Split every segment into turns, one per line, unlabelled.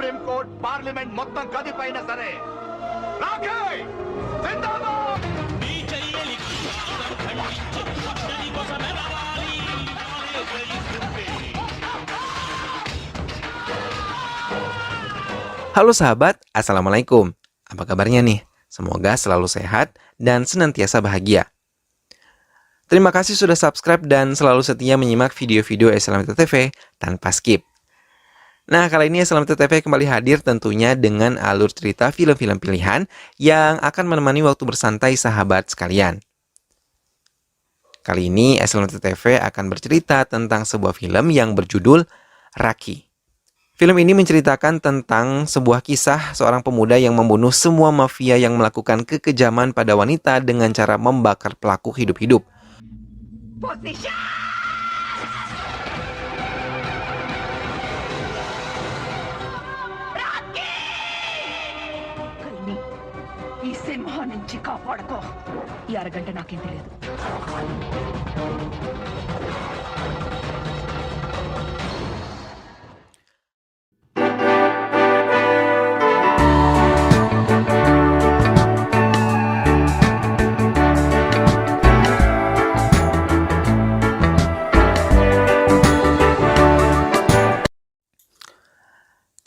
Supreme court parliament మొత్తం కదిపోయినా సరే రాకే జిందాబాద్.
నీ చెయ్యలికి ఖండించు అతని కోసమే రావాలి.
Halo sahabat, Assalamualaikum. Apa kabarnya nih? Semoga selalu sehat dan senantiasa bahagia. Terima kasih sudah subscribe dan selalu setia menyimak video-video Islamita TV tanpa skip. Nah, kali ini Islamita TV kembali hadir tentunya dengan alur cerita film-film pilihan yang akan menemani waktu bersantai sahabat sekalian. Kali ini Islamita TV akan bercerita tentang sebuah film yang berjudul Raki. Film ini menceritakan tentang sebuah kisah seorang pemuda yang membunuh semua mafia yang melakukan kekejaman pada wanita dengan cara membakar pelaku hidup-hidup.
ఈ సింహం నుంచి కాపాడుకో. ఈ అరగంట నాకేం తెలియదు.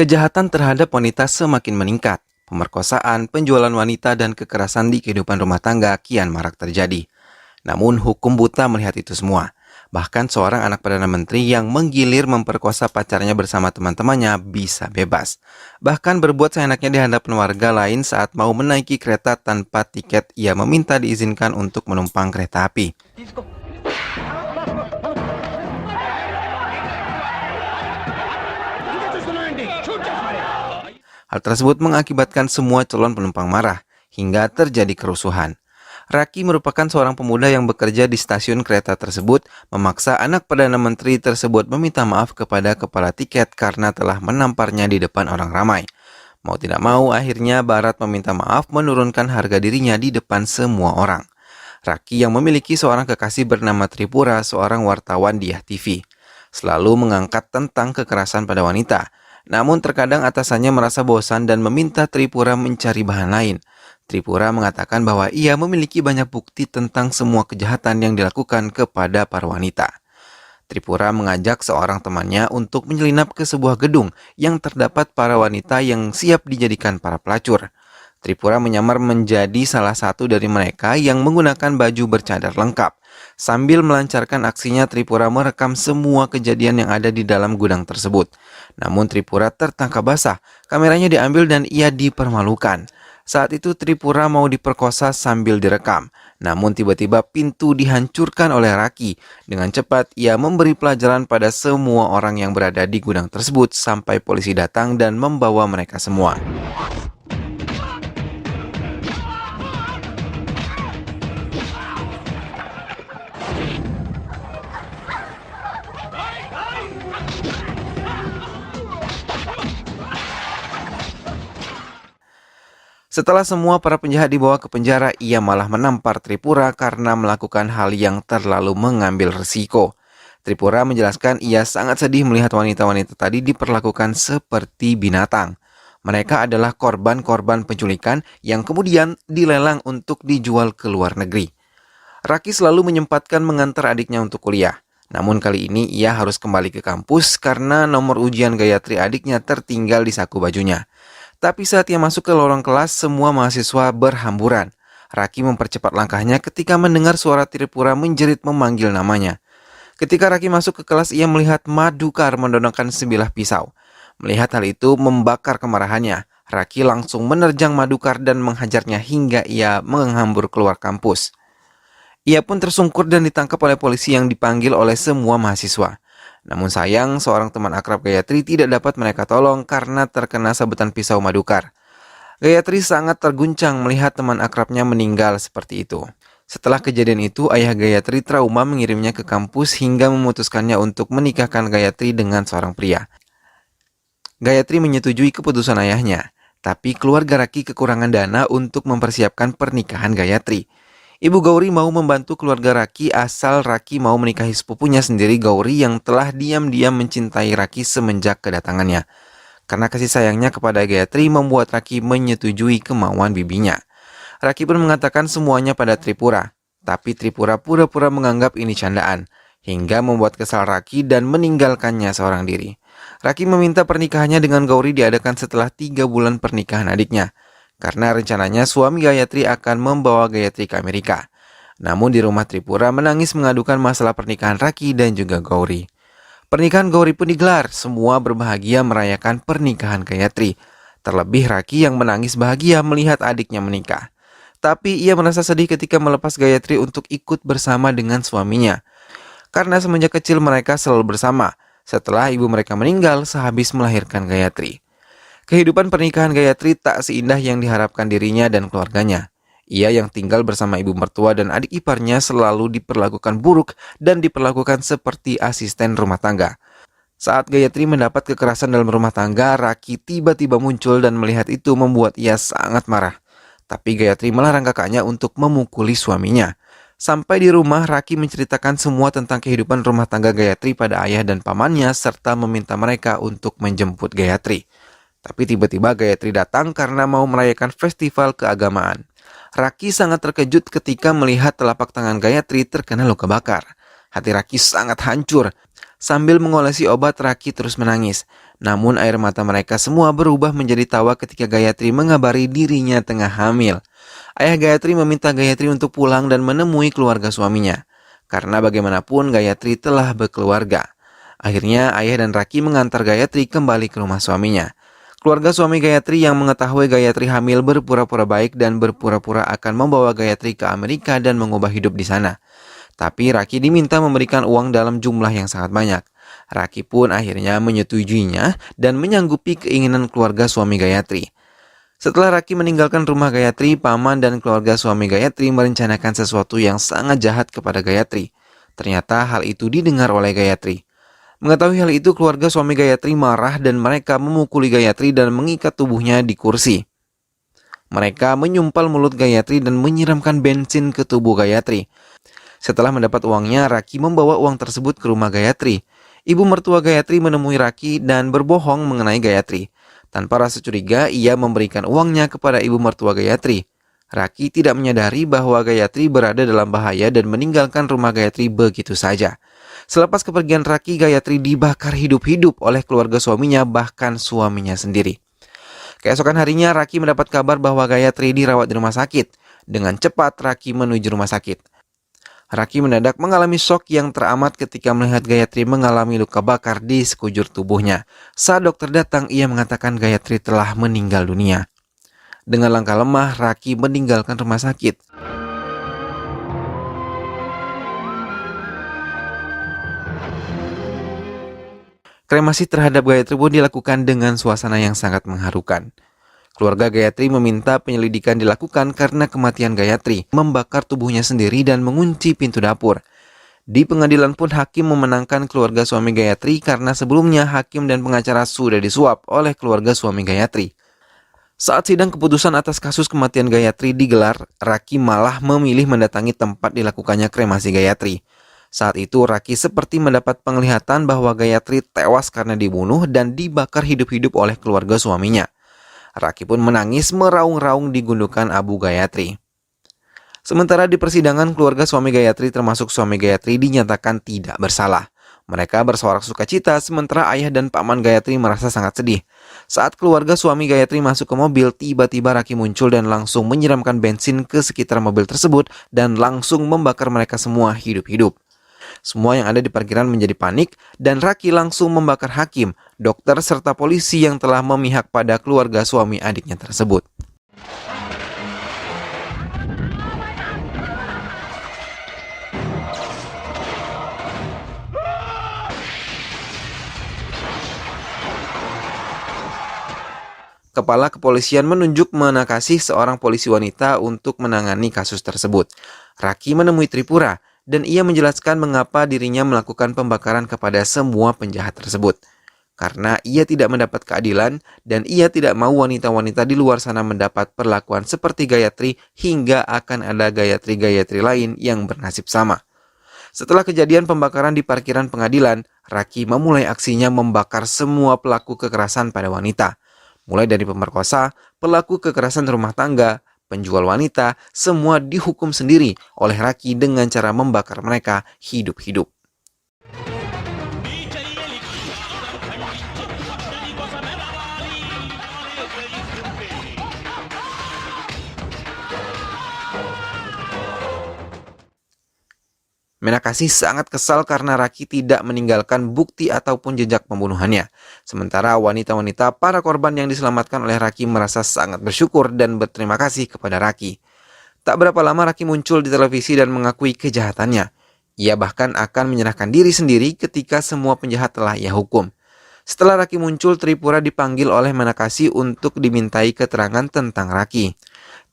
Kejahatan terhadap wanita semakin meningkat. Pemerkosaan, penjualan wanita, dan kekerasan di kehidupan rumah tangga kian marak terjadi. Namun hukum buta melihat itu semua. Bahkan seorang anak Perdana Menteri yang menggilir memperkosa pacarnya bersama teman-temannya bisa bebas. Bahkan berbuat seenaknya di hadapan warga lain saat mau menaiki kereta tanpa tiket, ia meminta diizinkan untuk menumpang kereta api. Hal tersebut mengakibatkan semua calon penumpang marah, hingga terjadi kerusuhan. Raki merupakan seorang pemuda yang bekerja di stasiun kereta tersebut, memaksa anak Perdana Menteri tersebut meminta maaf kepada kepala tiket karena telah menamparnya di depan orang ramai. Mau tidak mau, akhirnya Barat meminta maaf menurunkan harga dirinya di depan semua orang. Raki yang memiliki seorang kekasih bernama Tripura, seorang wartawan di TV, selalu mengangkat tentang kekerasan pada wanita. Namun terkadang atasannya merasa bosan dan meminta Tripura mencari bahan lain. Tripura mengatakan bahwa ia memiliki banyak bukti tentang semua kejahatan yang dilakukan kepada para wanita. Tripura mengajak seorang temannya untuk menyelinap ke sebuah gedung yang terdapat para wanita yang siap dijadikan para pelacur. Tripura menyamar menjadi salah satu dari mereka yang menggunakan baju bercadar lengkap. Sambil melancarkan aksinya, Tripura merekam semua kejadian yang ada di dalam gudang tersebut. Namun Tripura tertangkap basah, kameranya diambil dan ia dipermalukan. Saat itu Tripura mau diperkosa sambil direkam. Namun tiba-tiba pintu dihancurkan oleh Raki. Dengan cepat ia memberi pelajaran pada semua orang yang berada di gudang tersebut sampai polisi datang dan membawa mereka semua. Setelah semua para penjahat dibawa ke penjara, ia malah menampar Tripura karena melakukan hal yang terlalu mengambil risiko. Tripura menjelaskan ia sangat sedih melihat wanita-wanita tadi diperlakukan seperti binatang. Mereka adalah korban-korban penculikan yang kemudian dilelang untuk dijual ke luar negeri. Raki selalu menyempatkan mengantar adiknya untuk kuliah. Namun kali ini ia harus kembali ke kampus karena nomor ujian Gayatri adiknya tertinggal di saku bajunya. Tapi saat ia masuk ke lorong kelas, semua mahasiswa berhamburan. Raki mempercepat langkahnya ketika mendengar suara Tripura menjerit memanggil namanya. Ketika Raki masuk ke kelas, ia melihat Madukar mendonongkan sebilah pisau. Melihat hal itu membakar kemarahannya. Raki langsung menerjang Madukar dan menghajarnya hingga ia menghambur keluar kampus. Ia pun tersungkur dan ditangkap oleh polisi yang dipanggil oleh semua mahasiswa. Namun sayang, seorang teman akrab Gayatri tidak dapat mereka tolong karena terkena sabetan pisau Madukar. Gayatri sangat terguncang melihat teman akrabnya meninggal seperti itu. Setelah kejadian itu, ayah Gayatri trauma mengirimnya ke kampus hingga memutuskannya untuk menikahkan Gayatri dengan seorang pria. Gayatri menyetujui keputusan ayahnya, tapi keluarga Raki kekurangan dana untuk mempersiapkan pernikahan Gayatri. Ibu Gauri mau membantu keluarga Raki asal Raki mau menikahi sepupunya sendiri, Gauri, yang telah diam-diam mencintai Raki semenjak kedatangannya. Karena kasih sayangnya kepada Gayatri membuat Raki menyetujui kemauan bibinya. Raki pun mengatakan semuanya pada Tripura, tapi Tripura pura-pura menganggap ini candaan, hingga membuat kesal Raki dan meninggalkannya seorang diri. Raki meminta pernikahannya dengan Gauri diadakan setelah 3 bulan pernikahan adiknya, karena rencananya suami Gayatri akan membawa Gayatri ke Amerika. Namun di rumah Tripura menangis mengadukan masalah pernikahan Raki dan juga Gauri. Pernikahan Gauri pun digelar, semua berbahagia merayakan pernikahan Gayatri. Terlebih Raki yang menangis bahagia melihat adiknya menikah. Tapi ia merasa sedih ketika melepas Gayatri untuk ikut bersama dengan suaminya. Karena semenjak kecil mereka selalu bersama, setelah ibu mereka meninggal sehabis melahirkan Gayatri. Kehidupan pernikahan Gayatri tak seindah yang diharapkan dirinya dan keluarganya. Ia yang tinggal bersama ibu mertua dan adik iparnya selalu diperlakukan buruk dan diperlakukan seperti asisten rumah tangga. Saat Gayatri mendapat kekerasan dalam rumah tangga, Raki tiba-tiba muncul dan melihat itu membuat ia sangat marah. Tapi Gayatri melarang kakaknya untuk memukuli suaminya. Sampai di rumah, Raki menceritakan semua tentang kehidupan rumah tangga Gayatri pada ayah dan pamannya serta meminta mereka untuk menjemput Gayatri. Tapi tiba-tiba Gayatri datang karena mau merayakan festival keagamaan. Raki sangat terkejut ketika melihat telapak tangan Gayatri terkena luka bakar. Hati Raki sangat hancur. Sambil mengolesi obat, Raki terus menangis. Namun air mata mereka semua berubah menjadi tawa ketika Gayatri mengabari dirinya tengah hamil. Ayah Gayatri meminta Gayatri untuk pulang dan menemui keluarga suaminya. Karena bagaimanapun Gayatri telah berkeluarga. Akhirnya ayah dan Raki mengantar Gayatri kembali ke rumah suaminya. Keluarga suami Gayatri yang mengetahui Gayatri hamil berpura-pura baik dan berpura-pura akan membawa Gayatri ke Amerika dan mengubah hidup di sana. Tapi Raki diminta memberikan uang dalam jumlah yang sangat banyak. Raki pun akhirnya menyetujuinya dan menyanggupi keinginan keluarga suami Gayatri. Setelah Raki meninggalkan rumah Gayatri, paman dan keluarga suami Gayatri merencanakan sesuatu yang sangat jahat kepada Gayatri. Ternyata hal itu didengar oleh Gayatri. Mengetahui hal itu, keluarga suami Gayatri marah dan mereka memukuli Gayatri dan mengikat tubuhnya di kursi. Mereka menyumpal mulut Gayatri dan menyiramkan bensin ke tubuh Gayatri. Setelah mendapat uangnya, Raki membawa uang tersebut ke rumah Gayatri. Ibu mertua Gayatri menemui Raki dan berbohong mengenai Gayatri. Tanpa rasa curiga, ia memberikan uangnya kepada ibu mertua Gayatri. Raki tidak menyadari bahwa Gayatri berada dalam bahaya dan meninggalkan rumah Gayatri begitu saja. Selepas kepergian Raki, Gayatri dibakar hidup-hidup oleh keluarga suaminya, bahkan suaminya sendiri. Keesokan harinya, Raki mendapat kabar bahwa Gayatri dirawat di rumah sakit. Dengan cepat, Raki menuju rumah sakit. Raki mendadak mengalami shock yang teramat ketika melihat Gayatri mengalami luka bakar di sekujur tubuhnya. Saat dokter datang, ia mengatakan Gayatri telah meninggal dunia. Dengan langkah lemah, Raki meninggalkan rumah sakit. Kremasi terhadap Gayatri pun dilakukan dengan suasana yang sangat mengharukan. Keluarga Gayatri meminta penyelidikan dilakukan karena kematian Gayatri, membakar tubuhnya sendiri dan mengunci pintu dapur. Di pengadilan pun hakim memenangkan keluarga suami Gayatri karena sebelumnya hakim dan pengacara sudah disuap oleh keluarga suami Gayatri. Saat sidang keputusan atas kasus kematian Gayatri digelar, Raki malah memilih mendatangi tempat dilakukannya kremasi Gayatri. Saat itu Raki seperti mendapat penglihatan bahwa Gayatri tewas karena dibunuh dan dibakar hidup-hidup oleh keluarga suaminya. Raki pun menangis meraung-raung di gundukan abu Gayatri. Sementara di persidangan, keluarga suami Gayatri termasuk suami Gayatri dinyatakan tidak bersalah. Mereka bersorak sukacita sementara ayah dan paman Gayatri merasa sangat sedih. Saat keluarga suami Gayatri masuk ke mobil, tiba-tiba Raki muncul dan langsung menyiramkan bensin ke sekitar mobil tersebut dan langsung membakar mereka semua hidup-hidup. Semua yang ada di parkiran menjadi panik dan Raki langsung membakar hakim, dokter serta polisi yang telah memihak pada keluarga suami adiknya tersebut. Kepala kepolisian menunjuk Manakasih seorang polisi wanita untuk menangani kasus tersebut. Raki menemui Tripura dan ia menjelaskan mengapa dirinya melakukan pembakaran kepada semua penjahat tersebut. Karena ia tidak mendapat keadilan dan ia tidak mau wanita-wanita di luar sana mendapat perlakuan seperti Gayatri hingga akan ada Gayatri-Gayatri lain yang bernasib sama. Setelah kejadian pembakaran di parkiran pengadilan, Raki memulai aksinya membakar semua pelaku kekerasan pada wanita. Mulai dari pemerkosa, pelaku kekerasan rumah tangga, penjual wanita, semua dihukum sendiri oleh Raki dengan cara membakar mereka hidup-hidup.
ఈ చెయ్యలి ఖండించి అతడి కోసం ఎలవాలి
Menakasi sangat kesal karena Raki tidak meninggalkan bukti ataupun jejak pembunuhannya. Sementara wanita-wanita para korban yang diselamatkan oleh Raki merasa sangat bersyukur dan berterima kasih kepada Raki. Tak berapa lama Raki muncul di televisi dan mengakui kejahatannya. Ia bahkan akan menyerahkan diri sendiri ketika semua penjahat telah ia hukum. Setelah Raki muncul, Tripura dipanggil oleh Menakasi untuk dimintai keterangan tentang Raki.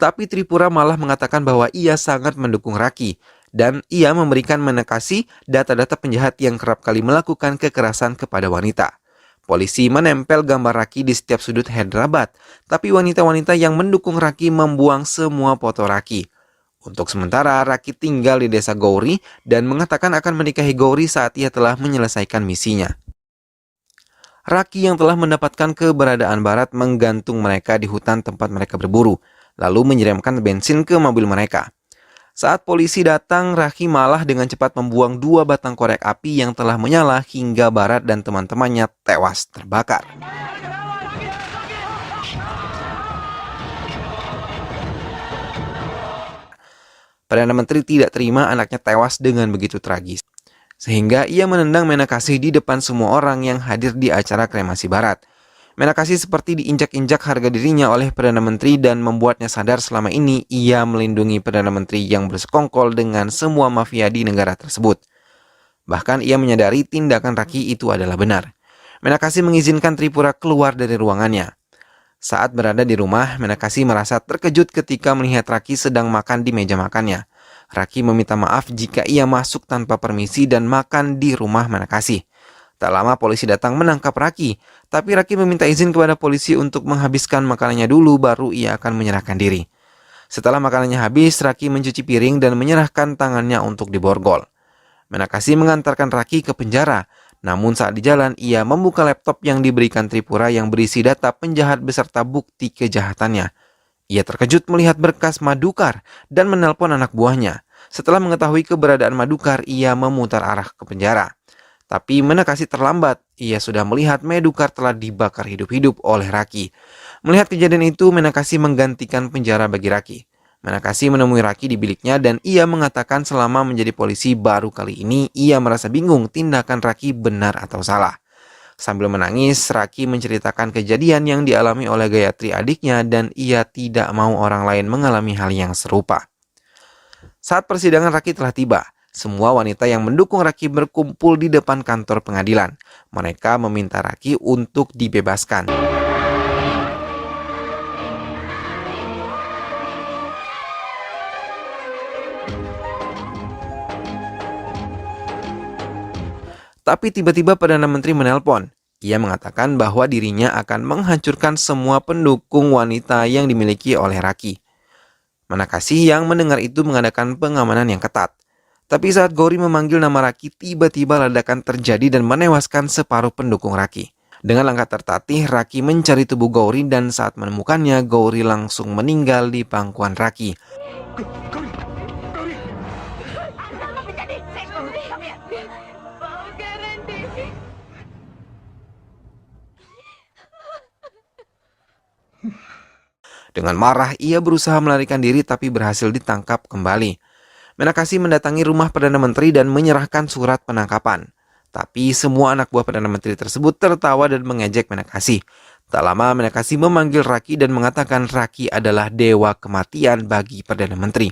Tapi Tripura malah mengatakan bahwa ia sangat mendukung Raki dan ia memberikan Menakasi data-data penjahat yang kerap kali melakukan kekerasan kepada wanita. Polisi menempel gambar Raki di setiap sudut Hyderabad, tapi wanita-wanita yang mendukung Raki membuang semua foto Raki. Untuk sementara, Raki tinggal di desa Gauri dan mengatakan akan menikahi Gauri saat ia telah menyelesaikan misinya. Raki yang telah mendapatkan keberadaan Barat menggantung mereka di hutan tempat mereka berburu, lalu menyiramkan bensin ke mobil mereka. Saat polisi datang, Raki malah dengan cepat membuang 2 batang korek api yang telah menyala hingga Barat dan teman-temannya tewas terbakar. Perdana Menteri tidak terima anaknya tewas dengan begitu tragis, sehingga ia menendang Menakasi di depan semua orang yang hadir di acara kremasi Barat. Menakasi seperti diinjak-injak harga dirinya oleh Perdana Menteri dan membuatnya sadar selama ini ia melindungi Perdana Menteri yang bersekongkol dengan semua mafia di negara tersebut. Bahkan ia menyadari tindakan Raki itu adalah benar. Menakasi mengizinkan Tripura keluar dari ruangannya. Saat berada di rumah, Menakasi merasa terkejut ketika melihat Raki sedang makan di meja makannya. Raki meminta maaf jika ia masuk tanpa permisi dan makan di rumah Menakasi. Tak lama polisi datang menangkap Raki, tapi Raki meminta izin kepada polisi untuk menghabiskan makanannya dulu baru ia akan menyerahkan diri. Setelah makanannya habis, Raki mencuci piring dan menyerahkan tangannya untuk diborgol. Menakasi mengantarkan Raki ke penjara, namun saat di jalan ia membuka laptop yang diberikan Tripura yang berisi data penjahat beserta bukti kejahatannya. Ia terkejut melihat berkas Madukar dan menelpon anak buahnya. Setelah mengetahui keberadaan Madukar, ia memutar arah ke penjara. Tapi Menakasi terlambat, ia sudah melihat Madukar telah dibakar hidup-hidup oleh Raki. Melihat kejadian itu, Menakasi menggantikan penjara bagi Raki. Menakasi menemui Raki di biliknya dan ia mengatakan selama menjadi polisi baru kali ini ia merasa bingung tindakan Raki benar atau salah. Sambil menangis, Raki menceritakan kejadian yang dialami oleh Gayatri adiknya dan ia tidak mau orang lain mengalami hal yang serupa. Saat persidangan Raki telah tiba. Semua wanita yang mendukung Raki berkumpul di depan kantor pengadilan. Mereka meminta Raki untuk dibebaskan. Tapi tiba-tiba Perdana Menteri menelpon. Ia mengatakan bahwa dirinya akan menghancurkan semua pendukung wanita yang dimiliki oleh Raki. Menakasi yang mendengar itu mengadakan pengamanan yang ketat. Tapi saat Gauri memanggil nama Raki, tiba-tiba ledakan terjadi dan menewaskan separuh pendukung Raki. Dengan langkah tertatih, Raki mencari tubuh Gauri dan saat menemukannya, Gauri langsung meninggal di pangkuan Raki. Dengan marah, ia berusaha melarikan diri tapi berhasil ditangkap kembali. Menakasi mendatangi rumah Perdana Menteri dan menyerahkan surat penangkapan. Tapi semua anak buah Perdana Menteri tersebut tertawa dan mengejek Menakasi. Tak lama Menakasi memanggil Raki dan mengatakan Raki adalah dewa kematian bagi Perdana Menteri.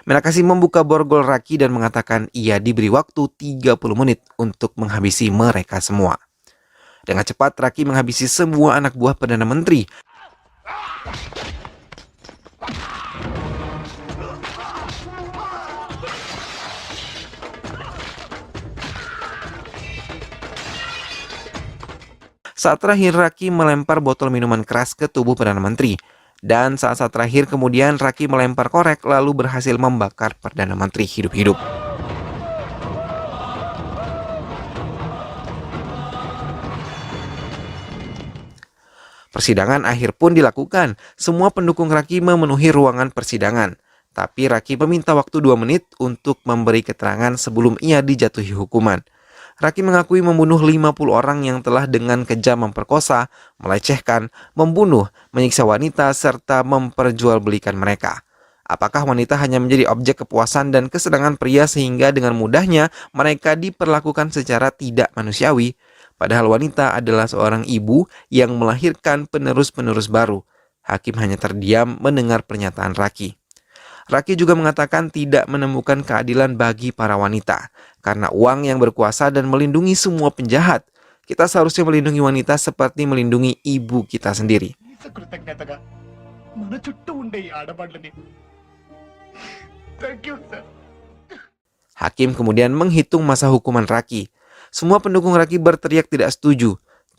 Menakasi membuka borgol Raki dan mengatakan ia diberi waktu 30 menit untuk menghabisi mereka semua. Dengan cepat Raki menghabisi semua anak buah Perdana Menteri. Saat terakhir Raki melempar botol minuman keras ke tubuh Perdana Menteri. Dan saat terakhir kemudian Raki melempar korek lalu berhasil membakar Perdana Menteri hidup-hidup. Persidangan akhir pun dilakukan. Semua pendukung Raki memenuhi ruangan persidangan. Tapi Raki meminta waktu 2 menit untuk memberi keterangan sebelum ia dijatuhi hukuman. Raki mengakui membunuh 50 orang yang telah dengan kejam memperkosa, melecehkan, membunuh, menyiksa wanita, serta memperjualbelikan mereka. Apakah wanita hanya menjadi objek kepuasan dan kesenangan pria sehingga dengan mudahnya mereka diperlakukan secara tidak manusiawi? Padahal wanita adalah seorang ibu yang melahirkan penerus-penerus baru. Hakim hanya terdiam mendengar pernyataan Raki. Raki juga mengatakan tidak menemukan keadilan bagi para wanita karena uang yang berkuasa dan melindungi semua penjahat. Kita seharusnya melindungi wanita seperti melindungi ibu kita sendiri.
కృతజ్ఞతగా మన చుట్టూ ఉండే ఈ ఆడవాళ్ళని thank you sir.
Hakim kemudian menghitung masa hukuman Raki. Semua pendukung Raki berteriak tidak setuju.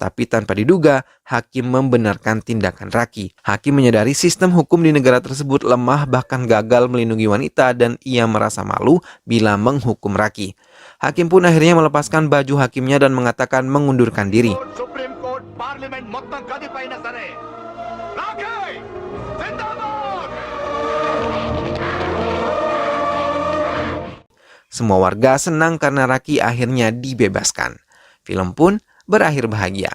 Tapi tanpa diduga, Hakim membenarkan tindakan Raki. Hakim menyadari sistem hukum di negara tersebut lemah bahkan gagal melindungi wanita dan ia merasa malu bila menghukum Raki. Hakim pun akhirnya melepaskan baju hakimnya dan mengatakan mengundurkan diri.
Supreme court parliament మొత్తం కదిపైన సరే రాకేయ్ జిందాబాద్.
Semua warga senang karena Raki akhirnya dibebaskan. Film pun berakhir bahagia.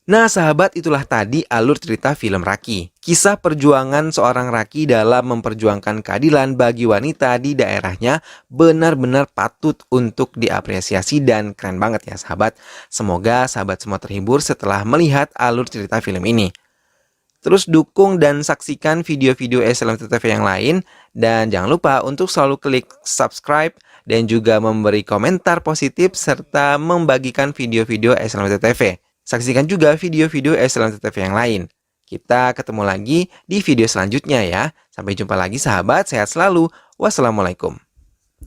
Nah sahabat, itulah tadi alur cerita film Raki. Kisah perjuangan seorang Raki dalam memperjuangkan keadilan bagi wanita di daerahnya benar-benar patut untuk diapresiasi dan keren banget ya sahabat. Semoga sahabat semua terhibur setelah melihat alur cerita film ini. Terus dukung dan saksikan video-video SLMT TV yang lain. Dan jangan lupa untuk selalu klik subscribe dan juga memberi komentar positif serta membagikan video-video SLMT TV. Saksikan juga video-video SLMT TV yang lain. Kita ketemu lagi di video selanjutnya ya. Sampai jumpa lagi sahabat, sehat selalu. Wassalamualaikum.